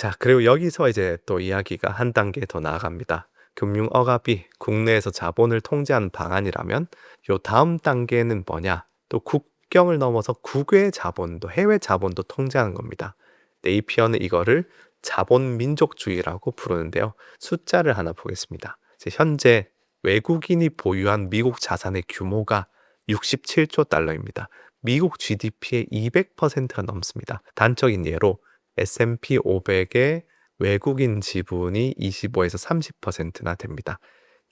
자, 그리고 여기서 이제 또 이야기가 한 단계 더 나아갑니다. 금융 억압이 국내에서 자본을 통제하는 방안이라면 요 다음 단계는 뭐냐? 또 국경을 넘어서 국외 자본도 해외 자본도 통제하는 겁니다. 네이피어는 이거를 자본 민족주의라고 부르는데요. 숫자를 하나 보겠습니다. 이제 현재 외국인이 보유한 미국 자산의 규모가 67조 달러입니다. 미국 GDP의 200%가 넘습니다. 단적인 예로 S&P 500의 외국인 지분이 25에서 30%나 됩니다.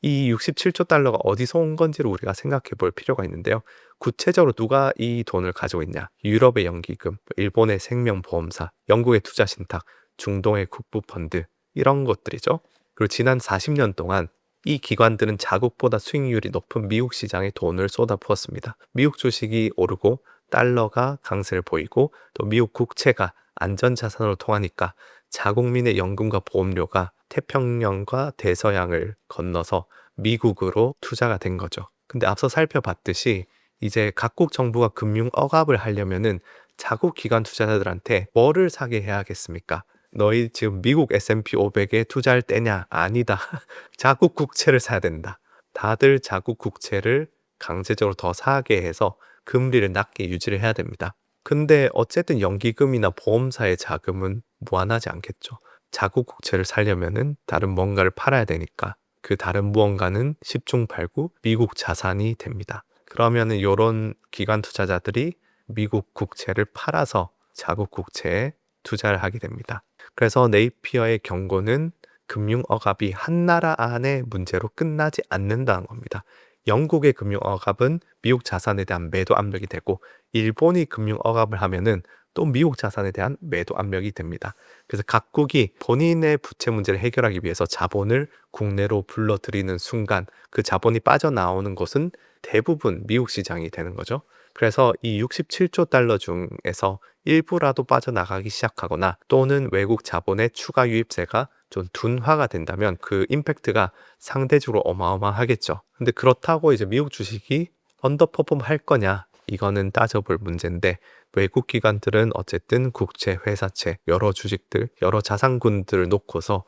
이 67조 달러가 어디서 온 건지를 우리가 생각해 볼 필요가 있는데요. 구체적으로 누가 이 돈을 가지고 있냐? 유럽의 연기금, 일본의 생명보험사, 영국의 투자신탁, 중동의 국부펀드 이런 것들이죠. 그리고 지난 40년 동안 이 기관들은 자국보다 수익률이 높은 미국 시장에 돈을 쏟아부었습니다. 미국 주식이 오르고 달러가 강세를 보이고 또 미국 국채가 안전자산으로 통하니까 자국민의 연금과 보험료가 태평양과 대서양을 건너서 미국으로 투자가 된 거죠. 근데 앞서 살펴봤듯이 이제 각국 정부가 금융 억압을 하려면은 자국 기관 투자자들한테 뭐를 사게 해야겠습니까? 너희 지금 미국 S&P 500에 투자할 때냐? 아니다. 자국 국채를 사야 된다. 다들 자국 국채를 강제적으로 더 사게 해서 금리를 낮게 유지를 해야 됩니다. 근데 어쨌든 연기금이나 보험사의 자금은 무한하지 않겠죠. 자국 국채를 살려면은 다른 뭔가를 팔아야 되니까 그 다른 무언가는 십중팔구 미국 자산이 됩니다. 그러면은 이런 기관 투자자들이 미국 국채를 팔아서 자국 국채에 투자를 하게 됩니다. 그래서 네이피어의 경고는 금융 억압이 한 나라 안의 문제로 끝나지 않는다는 겁니다. 영국의 금융 억압은 미국 자산에 대한 매도 압력이 되고 일본이 금융 억압을 하면은 또 미국 자산에 대한 매도 압력이 됩니다. 그래서 각국이 본인의 부채 문제를 해결하기 위해서 자본을 국내로 불러들이는 순간 그 자본이 빠져나오는 것은 대부분 미국 시장이 되는 거죠. 그래서 이 67조 달러 중에서 일부라도 빠져나가기 시작하거나 또는 외국 자본의 추가 유입세가 좀 둔화가 된다면 그 임팩트가 상대적으로 어마어마하겠죠. 근데 그렇다고 이제 미국 주식이 언더퍼폼 할 거냐? 이거는 따져볼 문제인데 외국 기관들은 어쨌든 국채, 회사채, 여러 주식들, 여러 자산군들을 놓고서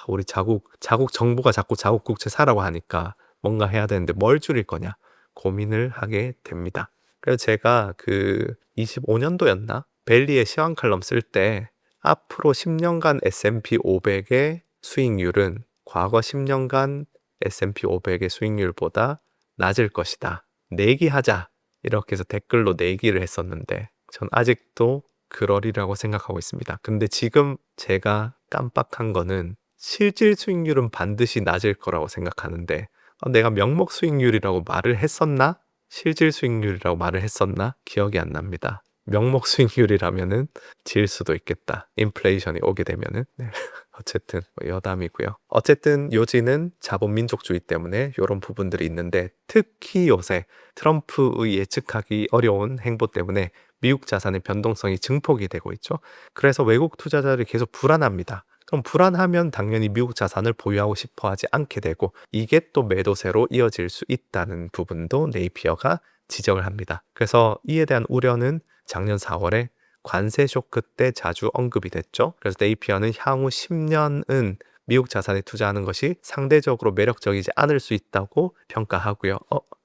우리 자국 정부가 자꾸 자국 국채 사라고 하니까 뭔가 해야 되는데 뭘 줄일 거냐 고민을 하게 됩니다. 그래서 제가 그 25년도였나? 벨리의 시황 칼럼 쓸 때 앞으로 10년간 S&P 500의 수익률은 과거 10년간 S&P 500의 수익률보다 낮을 것이다. 내기하자. 이렇게 해서 댓글로 내기를 했었는데 전 아직도 그러리라고 생각하고 있습니다. 근데 지금 제가 깜빡한 거는 실질 수익률은 반드시 낮을 거라고 생각하는데 내가 명목 수익률이라고 말을 했었나? 실질 수익률이라고 말을 했었나? 기억이 안 납니다. 명목 수익률이라면은 질 수도 있겠다. 인플레이션이 오게 되면은. 네. 어쨌든 여담이고요. 어쨌든 요지는 자본민족주의 때문에 이런 부분들이 있는데 특히 요새 트럼프의 예측하기 어려운 행보 때문에 미국 자산의 변동성이 증폭이 되고 있죠. 그래서 외국 투자자들이 계속 불안합니다. 그럼 불안하면 당연히 미국 자산을 보유하고 싶어 하지 않게 되고 이게 또 매도세로 이어질 수 있다는 부분도 네이피어가 지적을 합니다. 그래서 이에 대한 우려는 작년 4월에 관세 쇼크 때 자주 언급이 됐죠. 그래서 네이피어는 향후 10년은 미국 자산에 투자하는 것이 상대적으로 매력적이지 않을 수 있다고 평가하고요.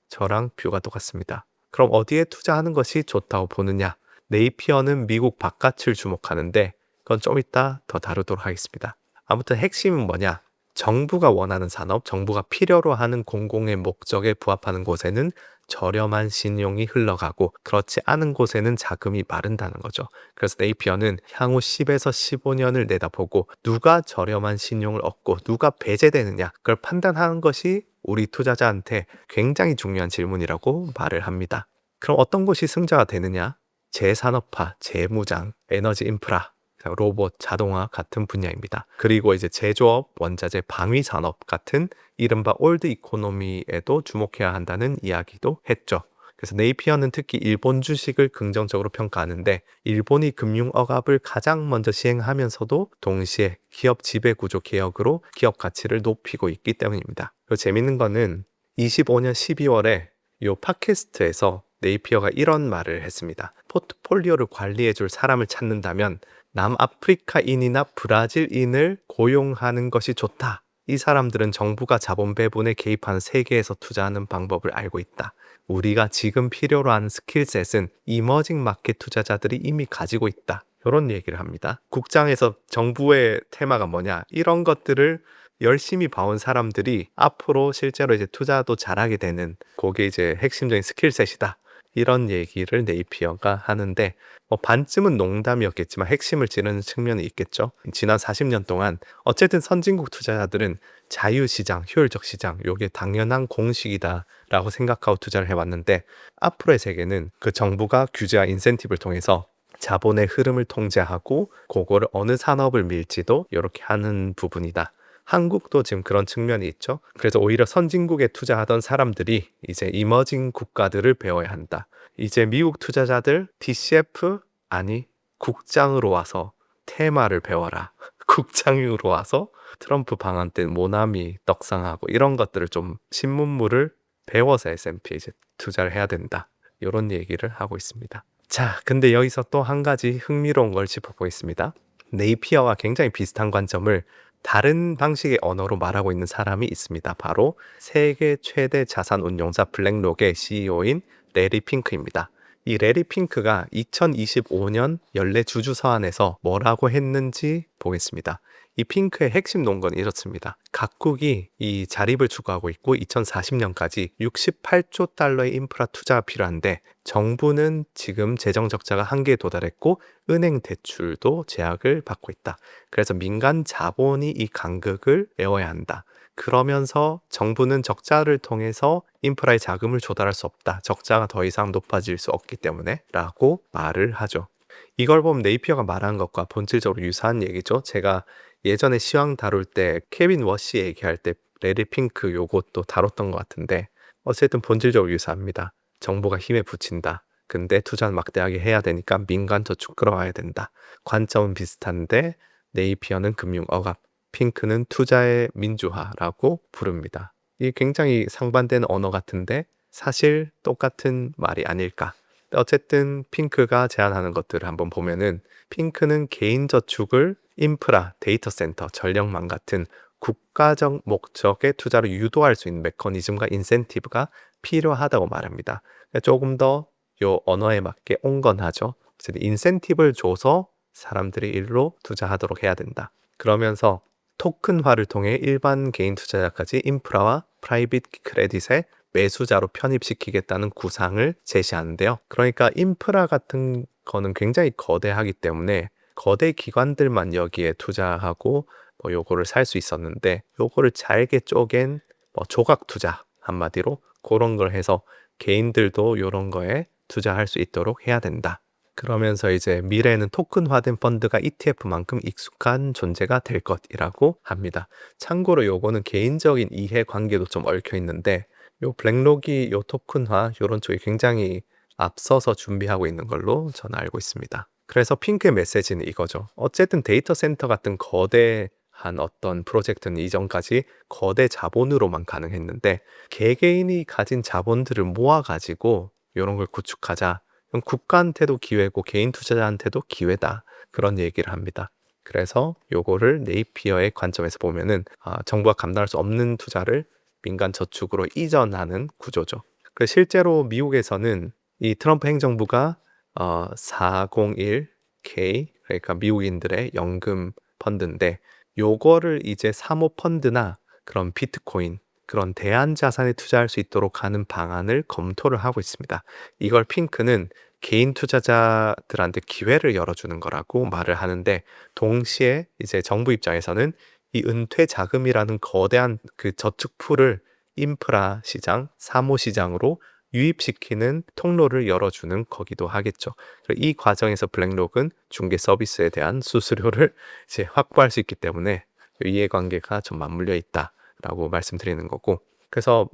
저랑 뷰가 똑같습니다. 그럼 어디에 투자하는 것이 좋다고 보느냐? 네이피어는 미국 바깥을 주목하는데 그건 좀 이따 더 다루도록 하겠습니다. 아무튼 핵심은 뭐냐? 정부가 원하는 산업, 정부가 필요로 하는 공공의 목적에 부합하는 곳에는 저렴한 신용이 흘러가고 그렇지 않은 곳에는 자금이 마른다는 거죠. 그래서 네이피어는 향후 10에서 15년을 내다보고 누가 저렴한 신용을 얻고 누가 배제되느냐 그걸 판단하는 것이 우리 투자자한테 굉장히 중요한 질문이라고 말을 합니다. 그럼 어떤 것이 승자가 되느냐? 재산업화, 재무장, 에너지 인프라, 로봇, 자동화 같은 분야입니다. 그리고 이제 제조업, 원자재, 방위 산업 같은 이른바 올드 이코노미에도 주목해야 한다는 이야기도 했죠. 그래서 네이피어는 특히 일본 주식을 긍정적으로 평가하는데 일본이 금융 억압을 가장 먼저 시행하면서도 동시에 기업 지배구조 개혁으로 기업 가치를 높이고 있기 때문입니다. 그리고 재밌는 거는 25년 12월에 이 팟캐스트에서 네이피어가 이런 말을 했습니다. 포트폴리오를 관리해줄 사람을 찾는다면 남아프리카인이나 브라질인을 고용하는 것이 좋다. 이 사람들은 정부가 자본 배분에 개입한 세계에서 투자하는 방법을 알고 있다. 우리가 지금 필요로 하는 스킬셋은 이머징 마켓 투자자들이 이미 가지고 있다. 이런 얘기를 합니다. 국장에서 정부의 테마가 뭐냐? 이런 것들을 열심히 봐온 사람들이 앞으로 실제로 이제 투자도 잘하게 되는 그게 이제 핵심적인 스킬셋이다. 이런 얘기를 네이피어가 하는데 반쯤은 농담이었겠지만 핵심을 찌르는 측면이 있겠죠. 지난 40년 동안 어쨌든 선진국 투자자들은 자유시장, 효율적 시장, 요게 당연한 공식이다라고 생각하고 투자를 해왔는데 앞으로의 세계는 그 정부가 규제와 인센티브를 통해서 자본의 흐름을 통제하고 그거를 어느 산업을 밀지도 이렇게 하는 부분이다. 한국도 지금 그런 측면이 있죠. 그래서 오히려 선진국에 투자하던 사람들이 이제 이머징 국가들을 배워야 한다. 이제 미국 투자자들 DCF 아니 국장으로 와서 테마를 배워라. 국장으로 와서 트럼프 방한 때 모나미 떡상하고 이런 것들을 좀 신문물을 배워서 S&P에 이제 투자를 해야 된다. 이런 얘기를 하고 있습니다. 자, 근데 여기서 또 한 가지 흥미로운 걸 짚어보겠습니다. 네이피어와 굉장히 비슷한 관점을 다른 방식의 언어로 말하고 있는 사람이 있습니다. 바로 세계 최대 자산 운용사 블랙록의 CEO인 레리 핑크입니다. 이 레리 핑크가 2025년 연례 주주 서한에서 뭐라고 했는지 보겠습니다. 이 핑크의 핵심 논거는 이렇습니다. 각국이 이 자립을 추구하고 있고 2040년까지 68조 달러의 인프라 투자가 필요한데 정부는 지금 재정 적자가 한계에 도달했고 은행 대출도 제약을 받고 있다. 그래서 민간 자본이 이 간극을 메워야 한다. 그러면서 정부는 적자를 통해서 인프라에 자금을 조달할 수 없다. 적자가 더 이상 높아질 수 없기 때문에 라고 말을 하죠. 이걸 보면 네이피어가 말한 것과 본질적으로 유사한 얘기죠. 제가 예전에 시황 다룰 때 케빈 워시 얘기할 때 레리 핑크 요것도 다뤘던 것 같은데 어쨌든 본질적으로 유사합니다. 정부가 힘에 붙인다. 근데 투자는 막대하게 해야 되니까 민간 저축 끌어와야 된다. 관점은 비슷한데 네이피어는 금융 억압, 핑크는 투자의 민주화라고 부릅니다. 이게 굉장히 상반되는 언어 같은데 사실 똑같은 말이 아닐까. 어쨌든 핑크가 제안하는 것들을 한번 보면은 핑크는 개인 저축을 인프라, 데이터 센터, 전력망 같은 국가적 목적의 투자를 유도할 수 있는 메커니즘과 인센티브가 필요하다고 말합니다. 조금 더 요 언어에 맞게 온건하죠. 인센티브를 줘서 사람들이 일로 투자하도록 해야 된다. 그러면서 토큰화를 통해 일반 개인 투자자까지 인프라와 프라이빗 크레딧의 매수자로 편입시키겠다는 구상을 제시하는데요. 그러니까 인프라 같은 거는 굉장히 거대하기 때문에 거대 기관들만 여기에 투자하고 요거를 살 수 있었는데 요거를 잘게 쪼갠 조각 투자 한마디로 그런 걸 해서 개인들도 요런 거에 투자할 수 있도록 해야 된다. 그러면서 이제 미래에는 토큰화된 펀드가 ETF만큼 익숙한 존재가 될 것이라고 합니다. 참고로 요거는 개인적인 이해관계도 좀 얽혀 있는데 요 블랙록이 요 토큰화 요런 쪽이 굉장히 앞서서 준비하고 있는 걸로 저는 알고 있습니다. 그래서 핑크의 메시지는 이거죠. 어쨌든 데이터 센터 같은 거대한 어떤 프로젝트는 이전까지 거대 자본으로만 가능했는데 개개인이 가진 자본들을 모아가지고 이런 걸 구축하자. 그럼 국가한테도 기회고 개인 투자자한테도 기회다. 그런 얘기를 합니다. 그래서 요거를 네이피어의 관점에서 보면은 정부가 감당할 수 없는 투자를 민간 저축으로 이전하는 구조죠. 실제로 미국에서는 이 트럼프 행정부가 401k 그러니까 미국인들의 연금 펀드인데 요거를 이제 사모펀드나 그런 비트코인 그런 대안 자산에 투자할 수 있도록 하는 방안을 검토를 하고 있습니다. 이걸 핑크는 개인 투자자들한테 기회를 열어주는 거라고 말을 하는데 동시에 이제 정부 입장에서는 이 은퇴 자금이라는 거대한 그 저축 풀을 인프라 시장, 사모 시장으로 유입시키는 통로를 열어주는 거기도 하겠죠. 이 과정에서 블랙록은 중개 서비스에 대한 수수료를 이제 확보할 수 있기 때문에 이해관계가 좀 맞물려 있다라고 말씀드리는 거고. 그래서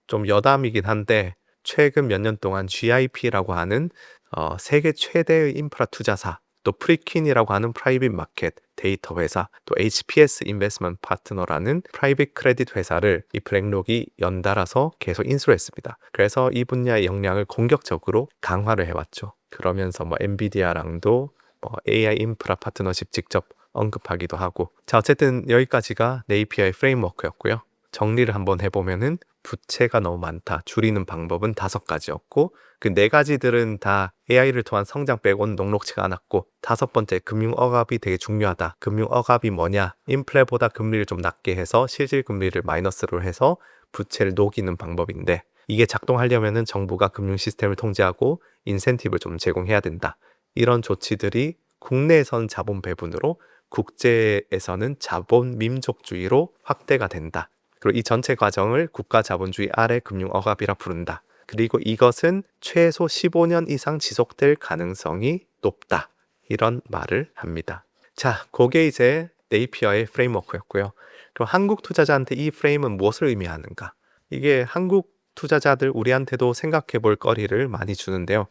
좀 여담이긴 한데 최근 몇 년 동안 GIP라고 하는 세계 최대의 인프라 투자사, 또 프리퀸이라고 하는 프라이빗 마켓 데이터 회사, 또 HPS 인베스트먼트 파트너라는 프라이빗 크레딧 회사를 이 블랙록이 연달아서 계속 인수를 했습니다. 그래서 이 분야의 역량을 공격적으로 강화를 해왔죠. 그러면서 엔비디아랑도 AI 인프라 파트너십 직접 언급하기도 하고. 자, 어쨌든 여기까지가 네이피어의 프레임워크였고요. 정리를 한번 해보면은 부채가 너무 많다. 줄이는 방법은 5가지였고 그 4가지들은 다 AI를 통한 성장 빼고는 녹록치가 않았고, 5번째 금융 억압이 되게 중요하다. 금융 억압이 뭐냐? 인플레보다 금리를 좀 낮게 해서 실질 금리를 마이너스로 해서 부채를 녹이는 방법인데, 이게 작동하려면은 정부가 금융 시스템을 통제하고 인센티브를 좀 제공해야 된다. 이런 조치들이 국내에선 자본 배분으로, 국제에서는 자본 민족주의로 확대가 된다. 그리고 이 전체 과정을 국가 자본주의 아래 금융 억압이라 부른다. 그리고 이것은 최소 15년 이상 지속될 가능성이 높다. 이런 말을 합니다. 자, 그게 이제 네이피어의 프레임워크였고요. 그럼 한국 투자자한테 이 프레임은 무엇을 의미하는가? 이게 한국 투자자들 우리한테도 생각해 볼 거리를 많이 주는데요.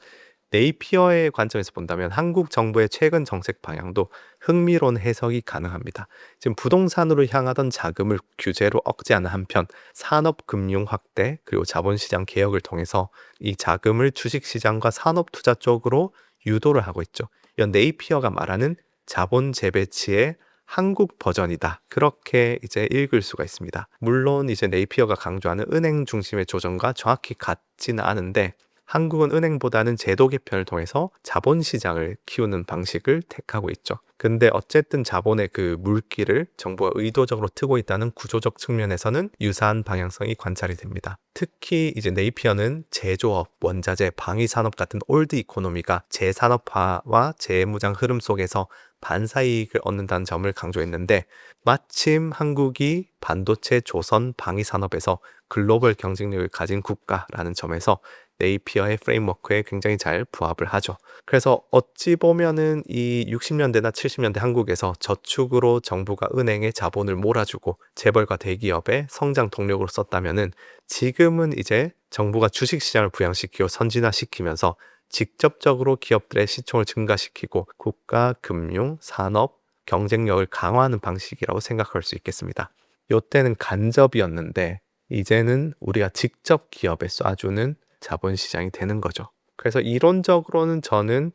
네이피어의 관점에서 본다면 한국 정부의 최근 정책 방향도 흥미로운 해석이 가능합니다. 지금 부동산으로 향하던 자금을 규제로 억제하는 한편 산업금융 확대 그리고 자본시장 개혁을 통해서 이 자금을 주식시장과 산업투자 쪽으로 유도를 하고 있죠. 이건 네이피어가 말하는 자본 재배치의 한국 버전이다. 그렇게 이제 읽을 수가 있습니다. 물론 이제 네이피어가 강조하는 은행 중심의 조정과 정확히 같지는 않은데, 한국은 은행보다는 제도 개편을 통해서 자본시장을 키우는 방식을 택하고 있죠. 근데 어쨌든 자본의 그 물기를 정부가 의도적으로 트고 있다는 구조적 측면에서는 유사한 방향성이 관찰이 됩니다. 특히 이제 네이피어는 제조업, 원자재, 방위산업 같은 올드 이코노미가 재산업화와 재무장 흐름 속에서 반사이익을 얻는다는 점을 강조했는데, 마침 한국이 반도체, 조선, 방위산업에서 글로벌 경쟁력을 가진 국가라는 점에서 네이피어의 프레임워크에 굉장히 잘 부합을 하죠. 그래서 어찌 보면은 이 60년대나 70년대 한국에서 저축으로 정부가 은행에 자본을 몰아주고 재벌과 대기업의 성장 동력으로 썼다면은, 지금은 이제 정부가 주식시장을 부양시키고 선진화시키면서 직접적으로 기업들의 시총을 증가시키고 국가, 금융, 산업, 경쟁력을 강화하는 방식이라고 생각할 수 있겠습니다. 요때는 간접이었는데 이제는 우리가 직접 기업에 쏴주는 자본시장이 되는 거죠. 그래서 이론적으로는 저는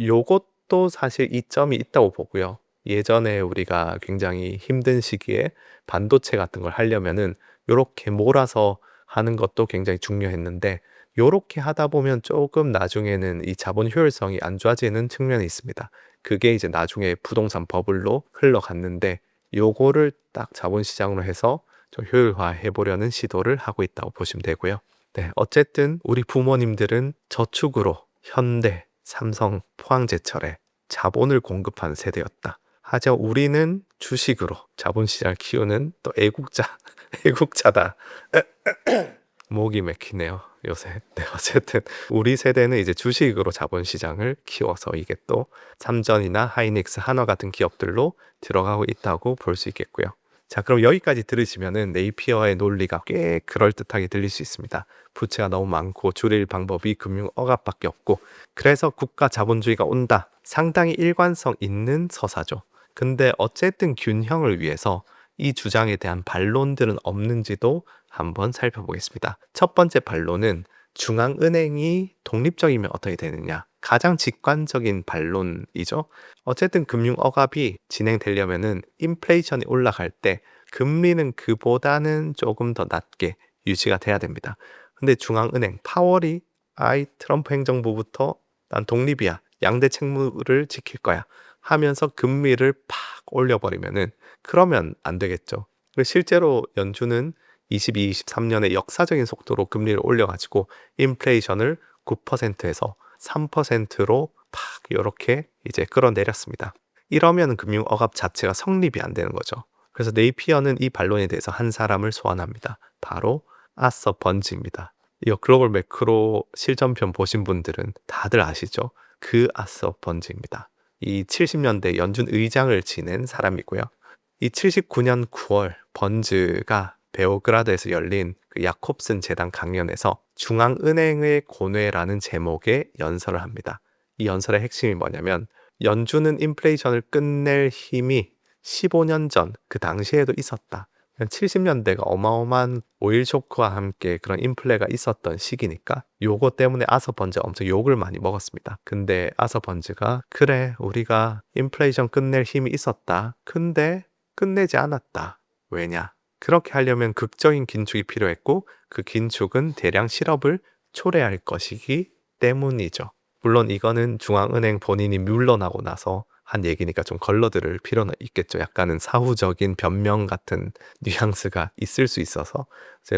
요것도 사실 이점이 있다고 보고요. 예전에 우리가 굉장히 힘든 시기에 반도체 같은 걸 하려면은 요렇게 몰아서 하는 것도 굉장히 중요했는데, 요렇게 하다 보면 조금 나중에는 이 자본 효율성이 안 좋아지는 측면이 있습니다. 그게 이제 나중에 부동산 버블로 흘러갔는데, 요거를 딱 자본시장으로 해서 좀 효율화해 보려는 시도를 하고 있다고 보시면 되고요. 네, 어쨌든 우리 부모님들은 저축으로 현대, 삼성, 포항제철에 자본을 공급한 세대였다. 하지만 우리는 주식으로 자본시장을 키우는 또 애국자, 애국자다. 목이 맥히네요, 요새. 네, 어쨌든 우리 세대는 이제 주식으로 자본시장을 키워서 이게 또 삼전이나 하이닉스, 한화 같은 기업들로 들어가고 있다고 볼 수 있겠고요. 자, 그럼 여기까지 들으시면은 네이피어의 논리가 꽤 그럴듯하게 들릴 수 있습니다. 부채가 너무 많고 줄일 방법이 금융 억압밖에 없고, 그래서 국가 자본주의가 온다. 상당히 일관성 있는 서사죠. 근데 어쨌든 균형을 위해서 이 주장에 대한 반론들은 없는지도 한번 살펴보겠습니다. 첫 번째 반론은 중앙은행이 독립적이면 어떻게 되느냐. 가장 직관적인 반론이죠. 어쨌든 금융 억압이 진행되려면은 인플레이션이 올라갈 때 금리는 그보다는 조금 더 낮게 유지가 돼야 됩니다. 근데 중앙은행 파월이 트럼프 행정부부터 난 독립이야, 양대 책무를 지킬 거야 하면서 금리를 팍 올려버리면은, 그러면 안 되겠죠. 실제로 연준은 22, 23년에 역사적인 속도로 금리를 올려가지고 인플레이션을 9%에서 3%로 팍 이렇게 이제 끌어내렸습니다. 이러면 금융 억압 자체가 성립이 안 되는 거죠. 그래서 네이피어는 이 반론에 대해서 한 사람을 소환합니다. 바로 아서 번지입니다. 이거 글로벌 매크로 실전편 보신 분들은 다들 아시죠? 그 아서 번지입니다. 이 70년대 연준 의장을 지낸 사람이고요. 이 79년 9월 번즈가 베오그라드에서 열린 그 야콥슨 재단 강연에서 중앙은행의 고뇌라는 제목의 연설을 합니다. 이 연설의 핵심이 뭐냐면, 연준은 인플레이션을 끝낼 힘이 15년 전 그 당시에도 있었다. 70년대가 어마어마한 오일 쇼크와 함께 그런 인플레가 있었던 시기니까 요거 때문에 아서번즈가 엄청 욕을 많이 먹었습니다. 근데 아서번즈가 그래 우리가 인플레이션 끝낼 힘이 있었다. 근데 끝내지 않았다. 왜냐? 그렇게 하려면 극적인 긴축이 필요했고 그 긴축은 대량 실업을 초래할 것이기 때문이죠. 물론 이거는 중앙은행 본인이 물러나고 나서 한 얘기니까 좀 걸러들을 필요는 있겠죠. 약간은 사후적인 변명 같은 뉘앙스가 있을 수 있어서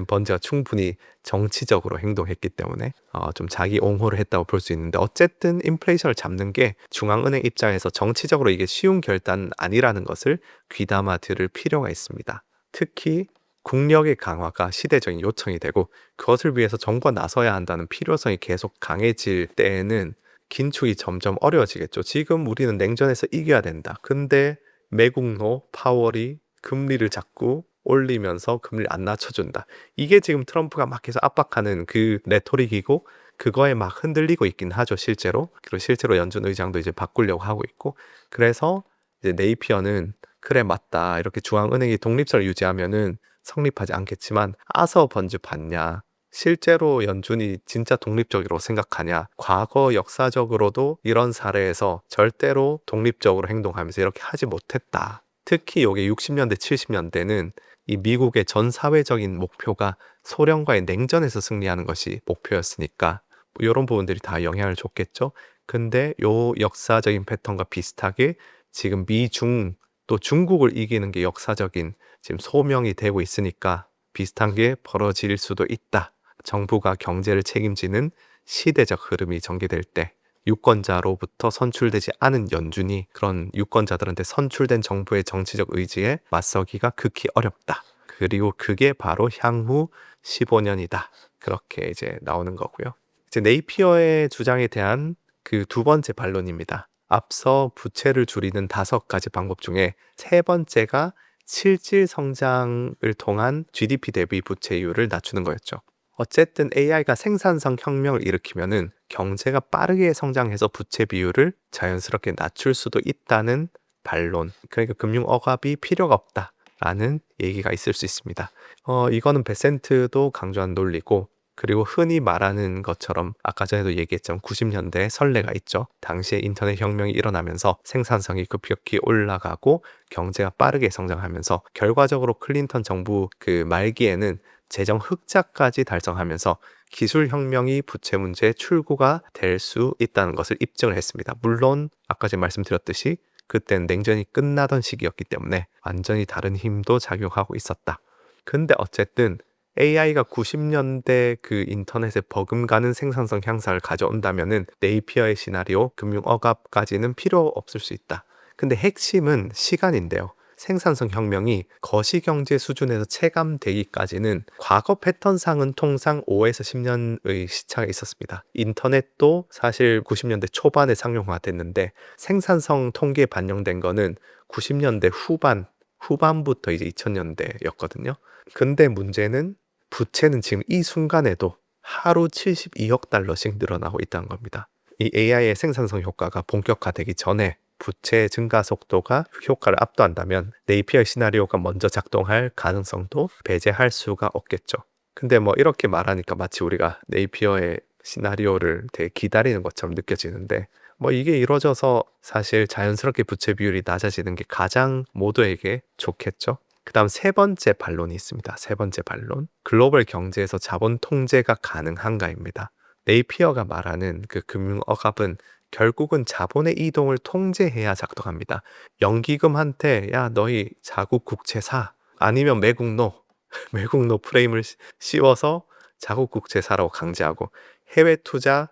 번즈가 충분히 정치적으로 행동했기 때문에 좀 자기 옹호를 했다고 볼 수 있는데 어쨌든 인플레이션을 잡는 게 중앙은행 입장에서 정치적으로 이게 쉬운 결단은 아니라는 것을 귀담아 들을 필요가 있습니다. 특히 국력의 강화가 시대적인 요청이 되고 그것을 위해서 정부가 나서야 한다는 필요성이 계속 강해질 때에는 긴축이 점점 어려워지겠죠. 지금 우리는 냉전에서 이겨야 된다. 근데 매국노 파월이 금리를 자꾸 올리면서 금리를 안 낮춰준다. 이게 지금 트럼프가 막 계속 압박하는 그 레토릭이고 그거에 막 흔들리고 있긴 하죠, 실제로. 그리고 실제로 연준 의장도 이제 바꾸려고 하고 있고. 그래서 이제 네이피어는 그래 맞다. 이렇게 중앙은행이 독립성을 유지하면은 성립하지 않겠지만 아서 번즈 봤냐? 실제로 연준이 진짜 독립적이라고 생각하냐? 과거 역사적으로도 이런 사례에서 절대로 독립적으로 행동하면서 이렇게 하지 못했다. 특히 요게 60년대, 70년대는 이 미국의 전 사회적인 목표가 소련과의 냉전에서 승리하는 것이 목표였으니까 이런 부분들이 다 영향을 줬겠죠. 근데 요 역사적인 패턴과 비슷하게 지금 미중 또 중국을 이기는 게 역사적인 지금 소명이 되고 있으니까 비슷한 게 벌어질 수도 있다. 정부가 경제를 책임지는 시대적 흐름이 전개될 때 유권자로부터 선출되지 않은 연준이 그런 유권자들한테 선출된 정부의 정치적 의지에 맞서기가 극히 어렵다. 그리고 그게 바로 향후 15년이다. 그렇게 이제 나오는 거고요. 이제 네이피어의 주장에 대한 그 두 번째 반론입니다. 앞서 부채를 줄이는 5가지 방법 중에 세 번째가 실질 성장을 통한 GDP 대비 부채율을 낮추는 거였죠. 어쨌든 AI가 생산성 혁명을 일으키면은 경제가 빠르게 성장해서 부채 비율을 자연스럽게 낮출 수도 있다는 반론. 그러니까 금융 억압이 필요가 없다라는 얘기가 있을 수 있습니다. 이거는 베센트도 강조한 논리고 그리고 흔히 말하는 것처럼 아까 전에도 얘기했지만 90년대에 선례가 있죠. 당시에 인터넷 혁명이 일어나면서 생산성이 급격히 올라가고 경제가 빠르게 성장하면서 결과적으로 클린턴 정부 그 말기에는 재정 흑자까지 달성하면서 기술 혁명이 부채 문제의 출구가 될 수 있다는 것을 입증을 했습니다. 물론 아까 제가 말씀드렸듯이 그땐 냉전이 끝나던 시기였기 때문에 완전히 다른 힘도 작용하고 있었다. 근데 어쨌든 AI가 90년대 그 인터넷에 버금가는 생산성 향상을 가져온다면은 네이피어의 시나리오 금융 억압까지는 필요 없을 수 있다. 근데 핵심은 시간인데요. 생산성 혁명이 거시경제 수준에서 체감되기까지는 과거 패턴상은 통상 5에서 10년의 시차가 있었습니다. 인터넷도 사실 90년대 초반에 상용화됐는데 생산성 통계에 반영된 거는 90년대 후반부터 이제 2000년대였거든요. 근데 문제는 부채는 지금 이 순간에도 하루 72억 달러씩 늘어나고 있다는 겁니다. 이 AI의 생산성 효과가 본격화되기 전에 부채 증가 속도가 효과를 압도한다면 네이피어 시나리오가 먼저 작동할 가능성도 배제할 수가 없겠죠. 근데 뭐 이렇게 말하니까 마치 우리가 네이피어의 시나리오를 되게 기다리는 것처럼 느껴지는데 뭐 이게 이루어져서 사실 자연스럽게 부채 비율이 낮아지는 게 가장 모두에게 좋겠죠. 그 다음 세 번째 반론이 있습니다. 세 번째 반론. 글로벌 경제에서 자본 통제가 가능한가입니다. 네이피어가 말하는 그 금융 억압은 결국은 자본의 이동을 통제해야 작동합니다. 연기금한테 야 너희 자국 국채 사 아니면 매국노 매국노 프레임을 씌워서 자국 국채 사라고 강제하고 해외 투자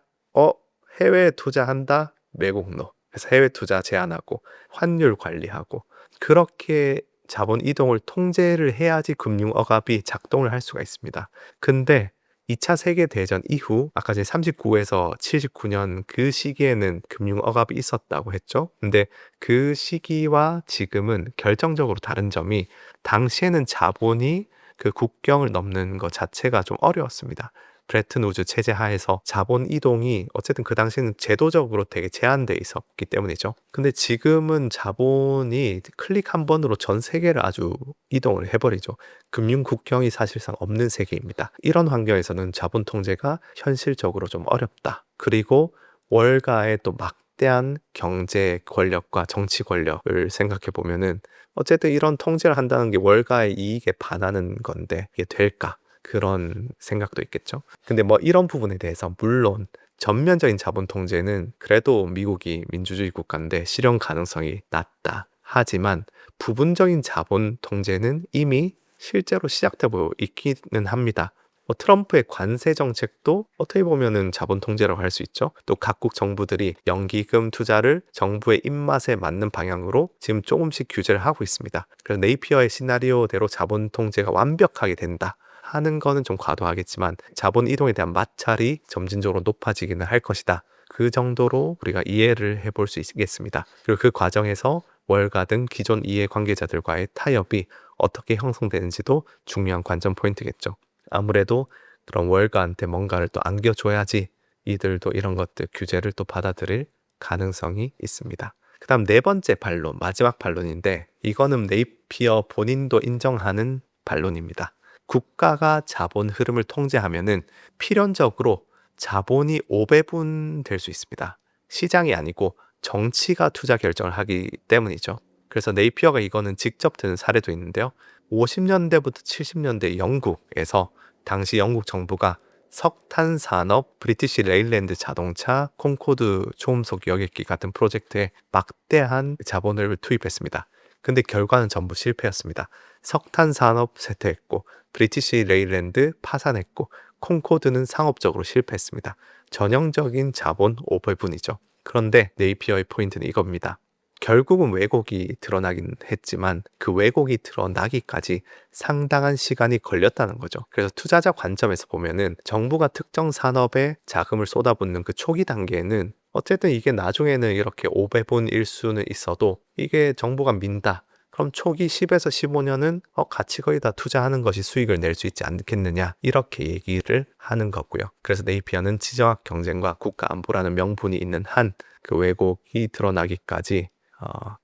해외 투자한다 매국노 그래서 해외 투자 제한하고 환율 관리하고 그렇게 자본 이동을 통제를 해야지 금융 억압이 작동을 할 수가 있습니다. 근데 2차 세계대전 이후 아까 전에 39에서 79년 그 시기에는 금융 억압이 있었다고 했죠. 근데 그 시기와 지금은 결정적으로 다른 점이 당시에는 자본이 그 국경을 넘는 것 자체가 좀 어려웠습니다. 브레튼 우즈 체제 하에서 자본 이동이 어쨌든 그 당시에는 제도적으로 되게 제한돼 있었기 때문이죠. 근데 지금은 자본이 클릭 한 번으로 전 세계를 아주 이동을 해버리죠. 금융 국경이 사실상 없는 세계입니다. 이런 환경에서는 자본 통제가 현실적으로 좀 어렵다. 그리고 월가의 또 막대한 경제 권력과 정치 권력을 생각해 보면은 어쨌든 이런 통제를 한다는 게 월가의 이익에 반하는 건데 이게 될까? 그런 생각도 있겠죠. 근데 뭐 이런 부분에 대해서 물론 전면적인 자본 통제는 그래도 미국이 민주주의 국가인데 실현 가능성이 낮다. 하지만 부분적인 자본 통제는 이미 실제로 시작되고 있기는 합니다. 뭐 트럼프의 관세 정책도 어떻게 보면은 자본 통제라고 할 수 있죠. 또 각국 정부들이 연기금 투자를 정부의 입맛에 맞는 방향으로 지금 조금씩 규제를 하고 있습니다. 그래서 네이피어의 시나리오대로 자본 통제가 완벽하게 된다 하는 거는 좀 과도하겠지만 자본 이동에 대한 마찰이 점진적으로 높아지기는 할 것이다. 그 정도로 우리가 이해를 해볼 수 있겠습니다. 그리고 그 과정에서 월가 등 기존 이해 관계자들과의 타협이 어떻게 형성되는지도 중요한 관전 포인트겠죠. 아무래도 그런 월가한테 뭔가를 또 안겨줘야지 이들도 이런 것들 규제를 또 받아들일 가능성이 있습니다. 그 다음 네 번째 반론, 마지막 반론인데 이거는 네이피어 본인도 인정하는 반론입니다. 국가가 자본 흐름을 통제하면은 필연적으로 자본이 오배분될 수 있습니다. 시장이 아니고 정치가 투자 결정을 하기 때문이죠. 그래서 네이피어가 이거는 직접 든 사례도 있는데요. 50년대부터 70년대 영국에서 당시 영국 정부가 석탄 산업, 브리티시 레일랜드 자동차, 콩코드 초음속 여객기 같은 프로젝트에 막대한 자본을 투입했습니다. 근데 결과는 전부 실패였습니다. 석탄 산업 쇠퇴했고 브리티시 레일랜드 파산했고 콩코드는 상업적으로 실패했습니다. 전형적인 자본 오배분이죠. 그런데 네이피어의 포인트는 이겁니다. 결국은 왜곡이 드러나긴 했지만 그 왜곡이 드러나기까지 상당한 시간이 걸렸다는 거죠. 그래서 투자자 관점에서 보면은 정부가 특정 산업에 자금을 쏟아붓는 그 초기 단계에는 어쨌든 이게 나중에는 이렇게 5배분일 수는 있어도 이게 정부가 민다. 그럼 초기 10에서 15년은 같이 거의 다 투자하는 것이 수익을 낼 수 있지 않겠느냐 이렇게 얘기를 하는 거고요. 그래서 네이피어는 지정학 경쟁과 국가 안보라는 명분이 있는 한 그 왜곡이 드러나기까지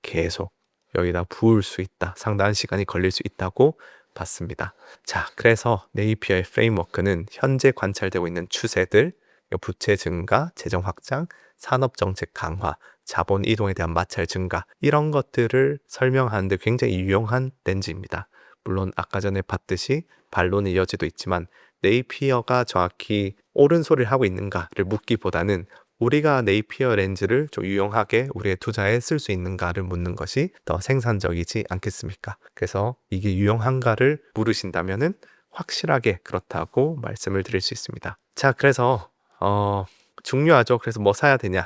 계속 여기다 부을 수 있다. 상당한 시간이 걸릴 수 있다고 봤습니다. 자, 그래서 네이피어의 프레임워크는 현재 관찰되고 있는 추세들, 부채 증가, 재정 확장, 산업 정책 강화, 자본 이동에 대한 마찰 증가 이런 것들을 설명하는데 굉장히 유용한 렌즈입니다. 물론 아까 전에 봤듯이 반론의 여지도 있지만 네이피어가 정확히 옳은 소리를 하고 있는가를 묻기보다는 우리가 네이피어 렌즈를 좀 유용하게 우리의 투자에 쓸 수 있는가를 묻는 것이 더 생산적이지 않겠습니까? 그래서 이게 유용한가를 물으신다면은 확실하게 그렇다고 말씀을 드릴 수 있습니다. 자, 그래서 중요하죠. 그래서 뭐 사야 되냐?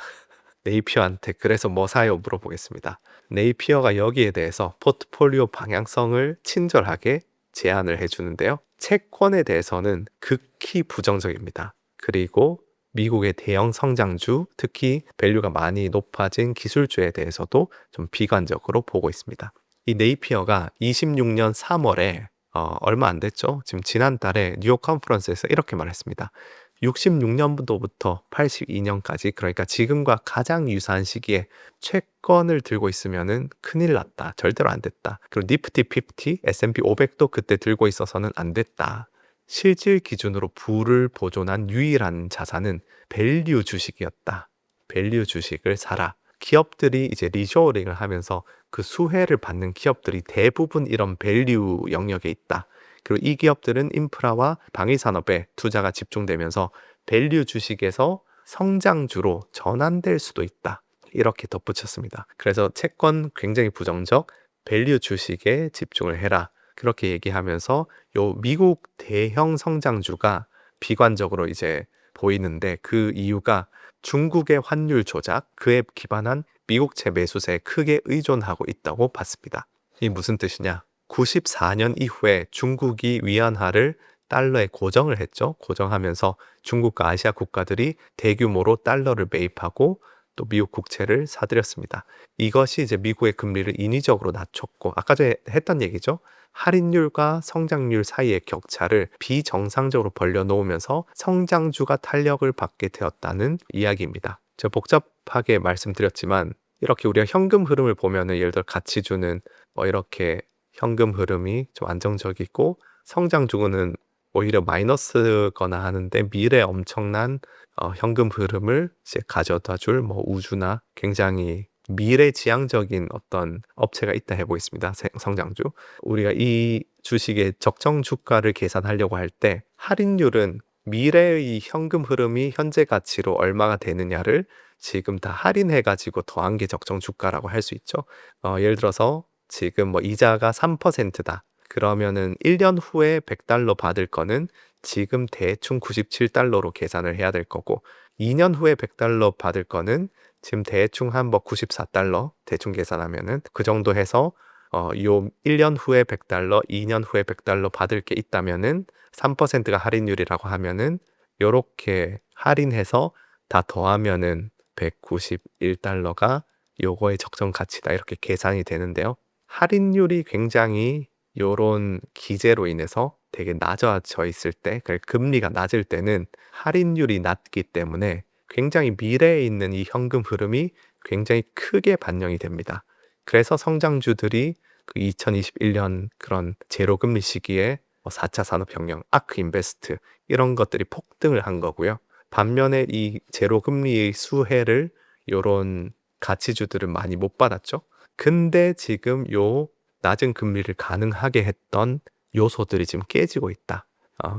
네이피어한테 그래서 뭐 사요? 물어보겠습니다. 네이피어가 여기에 대해서 포트폴리오 방향성을 친절하게 제안을 해주는데요. 채권에 대해서는 극히 부정적입니다. 그리고 미국의 대형 성장주, 특히 밸류가 많이 높아진 기술주에 대해서도 좀 비관적으로 보고 있습니다. 이 네이피어가 26년 3월에 얼마 안 됐죠? 지금 지난달에 뉴욕 컨퍼런스에서 이렇게 말했습니다. 66년도부터 82년까지 그러니까 지금과 가장 유사한 시기에 채권을 들고 있으면은 큰일 났다. 절대로 안 됐다. 그리고 니프티 50, S&P 500도 그때 들고 있어서는 안 됐다. 실질 기준으로 부를 보존한 유일한 자산은 밸류 주식이었다. 밸류 주식을 사라. 기업들이 이제 리쇼어링을 하면서 그 수혜를 받는 기업들이 대부분 이런 밸류 영역에 있다. 그리고 이 기업들은 인프라와 방위 산업에 투자가 집중되면서 밸류 주식에서 성장주로 전환될 수도 있다. 이렇게 덧붙였습니다. 그래서 채권 굉장히 부정적, 밸류 주식에 집중을 해라. 그렇게 얘기하면서 요 미국 대형 성장주가 비관적으로 이제 보이는데 그 이유가 중국의 환율 조작, 그에 기반한 미국채 매수세에 크게 의존하고 있다고 봤습니다. 이 무슨 뜻이냐? 94년 이후에 중국이 위안화를 달러에 고정을 했죠. 고정하면서 중국과 아시아 국가들이 대규모로 달러를 매입하고 또 미국 국채를 사들였습니다. 이것이 이제 미국의 금리를 인위적으로 낮췄고 아까 전에 했던 얘기죠. 할인율과 성장률 사이의 격차를 비정상적으로 벌려놓으면서 성장주가 탄력을 받게 되었다는 이야기입니다. 제가 복잡하게 말씀드렸지만 이렇게 우리가 현금 흐름을 보면은 예를 들어 가치주는 뭐 이렇게 현금 흐름이 좀 안정적이고 성장주는 오히려 마이너스거나 하는데 미래 엄청난 현금 흐름을 이제 가져다 줄 뭐 우주나 굉장히 미래지향적인 어떤 업체가 있다 해보겠습니다. 성장주. 우리가 이 주식의 적정 주가를 계산하려고 할 때 할인율은 미래의 현금 흐름이 현재 가치로 얼마가 되느냐를 지금 다 할인해가지고 더한 게 적정 주가라고 할 수 있죠. 예를 들어서 지금 뭐 이자가 3%다. 그러면은 1년 후에 100달러 받을 거는 지금 대충 97달러로 계산을 해야 될 거고 2년 후에 100달러 받을 거는 지금 대충 한 뭐 94달러 대충 계산하면은 그 정도 해서 요 1년 후에 100달러, 2년 후에 100달러 받을 게 있다면은 3%가 할인율이라고 하면은 요렇게 할인해서 다 더하면은 191달러가 요거의 적정 가치다 이렇게 계산이 되는데요. 할인율이 굉장히 요런 기제로 인해서 되게 낮아져 있을 때, 금리가 낮을 때는 할인율이 낮기 때문에 굉장히 미래에 있는 이 현금 흐름이 굉장히 크게 반영이 됩니다. 그래서 성장주들이 그 2021년 그런 제로금리 시기에 4차 산업혁명, 아크 인베스트 이런 것들이 폭등을 한 거고요. 반면에 이 제로금리의 수혜를 요런 가치주들은 많이 못 받았죠. 근데 지금 요 낮은 금리를 가능하게 했던 요소들이 지금 깨지고 있다.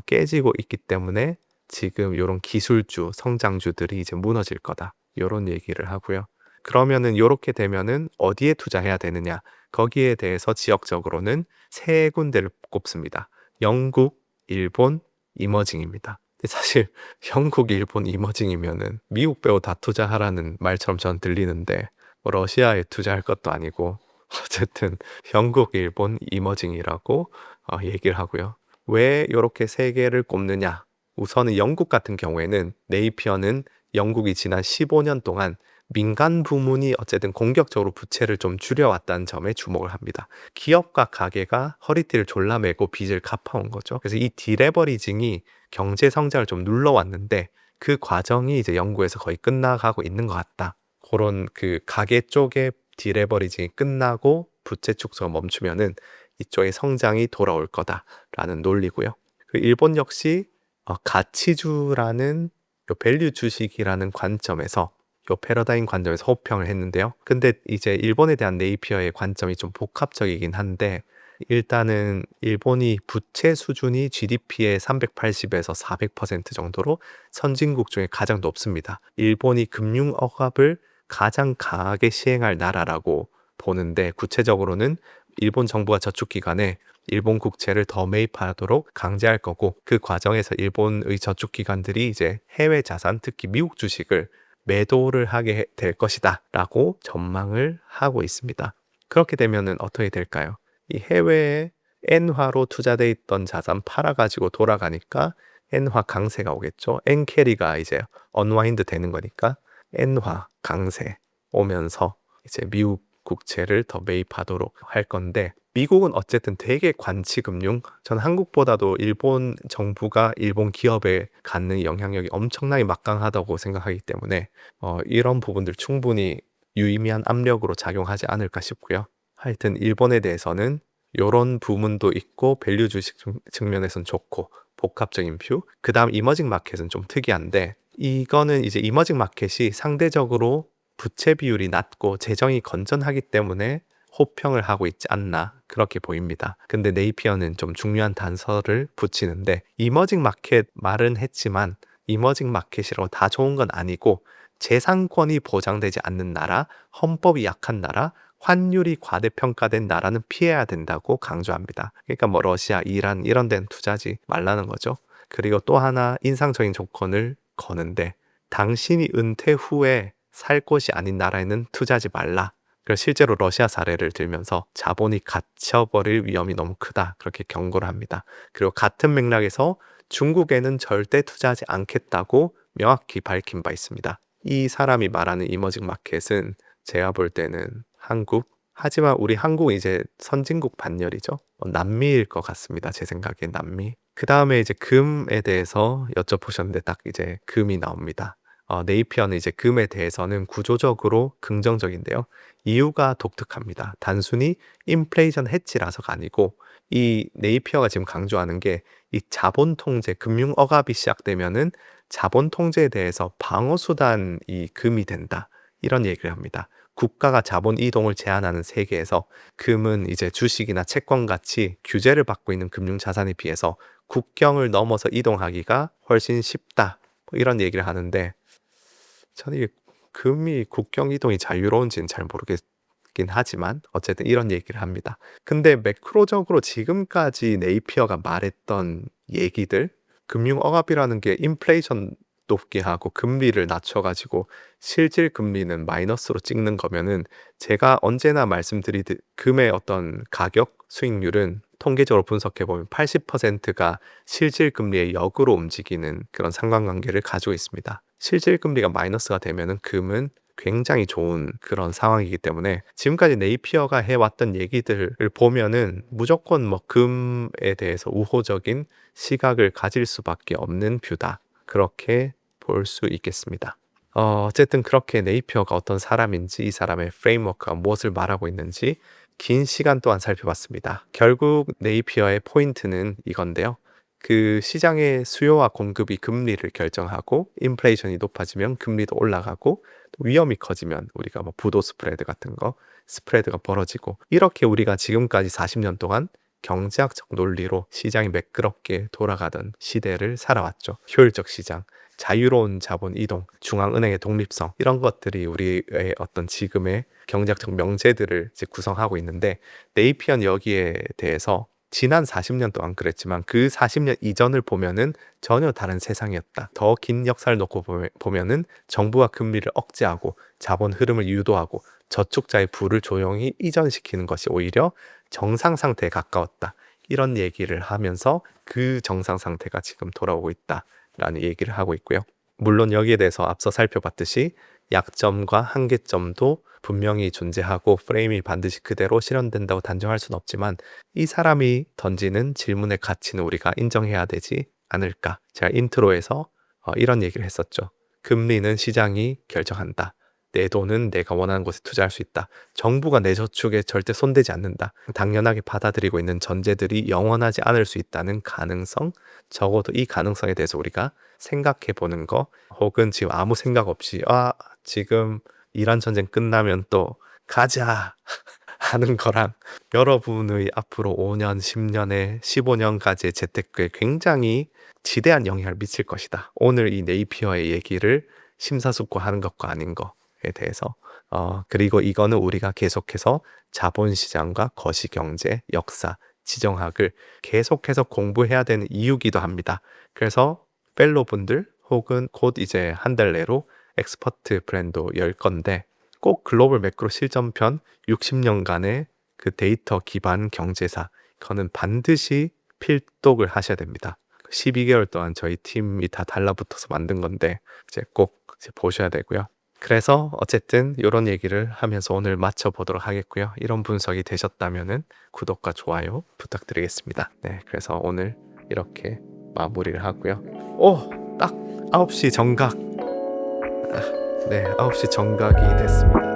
깨지고 있기 때문에 지금 요런 기술주, 성장주들이 이제 무너질 거다. 요런 얘기를 하고요. 그러면은 요렇게 되면은 어디에 투자해야 되느냐? 거기에 대해서 지역적으로는 세 군데를 꼽습니다. 영국, 일본, 이머징입니다. 근데 사실 영국, 일본, 이머징이면은 미국 빼고 다 투자하라는 말처럼 전 들리는데 뭐 러시아에 투자할 것도 아니고 어쨌든 영국, 일본, 이머징이라고 얘기를 하고요. 왜 이렇게 세 개를 꼽느냐? 우선은 영국 같은 경우에는 네이피어는 영국이 지난 15년 동안 민간 부문이 어쨌든 공격적으로 부채를 좀 줄여왔다는 점에 주목을 합니다. 기업과 가게가 허리띠를 졸라매고 빚을 갚아온 거죠. 그래서 이 디레버리징이 경제 성장을 좀 눌러왔는데 그 과정이 이제 영국에서 거의 끝나가고 있는 것 같다. 그런 그 가게 쪽의 디레버리징이 끝나고 부채 축소가 멈추면은 이쪽의 성장이 돌아올 거다라는 논리고요. 그 일본 역시 가치주라는 요 밸류 주식이라는 관점에서 요 패러다임 관점에서 호평을 했는데요. 근데 이제 일본에 대한 네이피어의 관점이 좀 복합적이긴 한데 일단은 일본이 부채 수준이 GDP의 380에서 400% 정도로 선진국 중에 가장 높습니다. 일본이 금융 억압을 가장 강하게 시행할 나라라고 보는데 구체적으로는 일본 정부가 저축기관에 일본 국채를 더 매입하도록 강제할 거고 그 과정에서 일본의 저축기관들이 이제 해외 자산 특히 미국 주식을 매도를 하게 될 것이다 라고 전망을 하고 있습니다. 그렇게 되면은 어떻게 될까요? 이 해외에 엔화로 투자돼 있던 자산 팔아가지고 돌아가니까 엔화 강세가 오겠죠. 엔캐리가 이제 언와인드 되는 거니까 엔화 강세 오면서 이제 미국 국채를 더 매입하도록 할 건데 미국은 어쨌든 되게 관치금융 전 한국보다도 일본 정부가 일본 기업에 갖는 영향력이 엄청나게 막강하다고 생각하기 때문에 이런 부분들 충분히 유의미한 압력으로 작용하지 않을까 싶고요. 하여튼 일본에 대해서는 이런 부분도 있고 밸류 주식 측면에선 좋고 복합적인 뷰. 그 다음 이머징 마켓은 좀 특이한데 이거는 이제 이머징 마켓이 상대적으로 부채 비율이 낮고 재정이 건전하기 때문에 호평을 하고 있지 않나 그렇게 보입니다. 근데 네이피어는 좀 중요한 단서를 붙이는데 이머징 마켓 말은 했지만 이머징 마켓이라고 다 좋은 건 아니고 재산권이 보장되지 않는 나라, 헌법이 약한 나라, 환율이 과대평가된 나라는 피해야 된다고 강조합니다. 그러니까 뭐 러시아, 이란 이런 데는 투자하지 말라는 거죠. 그리고 또 하나 인상적인 조건을 거는데 당신이 은퇴 후에 살 곳이 아닌 나라에는 투자하지 말라. 그래서 실제로 러시아 사례를 들면서 자본이 갇혀버릴 위험이 너무 크다. 그렇게 경고를 합니다. 그리고 같은 맥락에서 중국에는 절대 투자하지 않겠다고 명확히 밝힌 바 있습니다. 이 사람이 말하는 이머징 마켓은 제가 볼 때는 한국, 하지만 우리 한국은 이제 선진국 반열이죠. 남미일 것 같습니다. 제 생각엔 남미. 그 다음에 이제 금에 대해서 여쭤보셨는데 딱 이제 금이 나옵니다. 네이피어는 이제 금에 대해서는 구조적으로 긍정적인데요. 이유가 독특합니다. 단순히 인플레이션 해치라서가 아니고 이 네이피어가 지금 강조하는 게 이 자본 통제, 금융 억압이 시작되면은 자본 통제에 대해서 방어 수단이 금이 된다. 이런 얘기를 합니다. 국가가 자본 이동을 제한하는 세계에서 금은 이제 주식이나 채권 같이 규제를 받고 있는 금융 자산에 비해서 국경을 넘어서 이동하기가 훨씬 쉽다. 뭐 이런 얘기를 하는데 저는 이게 금이 국경 이동이 자유로운지는 잘 모르겠긴 하지만 어쨌든 이런 얘기를 합니다. 근데 매크로적으로 지금까지 네이피어가 말했던 얘기들, 금융 억압이라는 게 인플레이션 높게 하고 금리를 낮춰가지고 실질 금리는 마이너스로 찍는 거면은 제가 언제나 말씀드리듯 금의 어떤 가격 수익률은 통계적으로 분석해 보면 80%가 실질 금리의 역으로 움직이는 그런 상관관계를 가지고 있습니다. 실질 금리가 마이너스가 되면은 금은 굉장히 좋은 그런 상황이기 때문에 지금까지 네이피어가 해왔던 얘기들을 보면은 무조건 뭐 금에 대해서 우호적인 시각을 가질 수밖에 없는 뷰다. 그렇게 볼 수 있겠습니다. 어쨌든 그렇게 네이피어가 어떤 사람인지 이 사람의 프레임워크가 무엇을 말하고 있는지 긴 시간 동안 살펴봤습니다. 결국 네이피어의 포인트는 이건데요. 그 시장의 수요와 공급이 금리를 결정하고 인플레이션이 높아지면 금리도 올라가고 또 위험이 커지면 우리가 뭐 부도 스프레드 같은 거 스프레드가 벌어지고 이렇게 우리가 지금까지 40년 동안 경제학적 논리로 시장이 매끄럽게 돌아가던 시대를 살아왔죠. 효율적 시장, 자유로운 자본 이동, 중앙은행의 독립성 이런 것들이 우리의 어떤 지금의 경제학적 명제들을 이제 구성하고 있는데 네이피언 여기에 대해서 지난 40년 동안 그랬지만 그 40년 이전을 보면은 전혀 다른 세상이었다. 더 긴 역사를 놓고 보면은 정부가 금리를 억제하고 자본 흐름을 유도하고 저축자의 부를 조용히 이전시키는 것이 오히려 정상 상태에 가까웠다. 이런 얘기를 하면서 그 정상 상태가 지금 돌아오고 있다라는 얘기를 하고 있고요. 물론 여기에 대해서 앞서 살펴봤듯이 약점과 한계점도 분명히 존재하고 프레임이 반드시 그대로 실현된다고 단정할 수는 없지만 이 사람이 던지는 질문의 가치는 우리가 인정해야 되지 않을까. 제가 인트로에서 이런 얘기를 했었죠. 금리는 시장이 결정한다. 내 돈은 내가 원하는 곳에 투자할 수 있다. 정부가 내 저축에 절대 손대지 않는다. 당연하게 받아들이고 있는 전제들이 영원하지 않을 수 있다는 가능성, 적어도 이 가능성에 대해서 우리가 생각해 보는 거, 혹은 지금 아무 생각 없이 지금 이란 전쟁 끝나면 또 가자 하는 거랑 여러분의 앞으로 5년, 10년에 15년까지의 재테크에 굉장히 지대한 영향을 미칠 것이다. 오늘 이 네이피어의 얘기를 심사숙고하는 것과 아닌 거에 대해서 그리고 이거는 우리가 계속해서 자본시장과 거시경제, 역사, 지정학을 계속해서 공부해야 되는 이유기도 합니다. 그래서 펠로분들 혹은 곧 이제 한 달 내로 엑스퍼트 브랜드 열 건데 꼭 글로벌 매크로 실전편 60년간의 그 데이터 기반 경제사 그거는 반드시 필독을 하셔야 됩니다. 12개월 동안 저희 팀이 다 달라붙어서 만든 건데 이제 꼭 이제 보셔야 되고요. 그래서 어쨌든 이런 얘기를 하면서 오늘 마쳐보도록 하겠고요. 이런 분석이 되셨다면은 구독과 좋아요 부탁드리겠습니다. 네, 그래서 오늘 이렇게 마무리를 하고요. 딱 9시 정각. 네, 9시 정각이 됐습니다.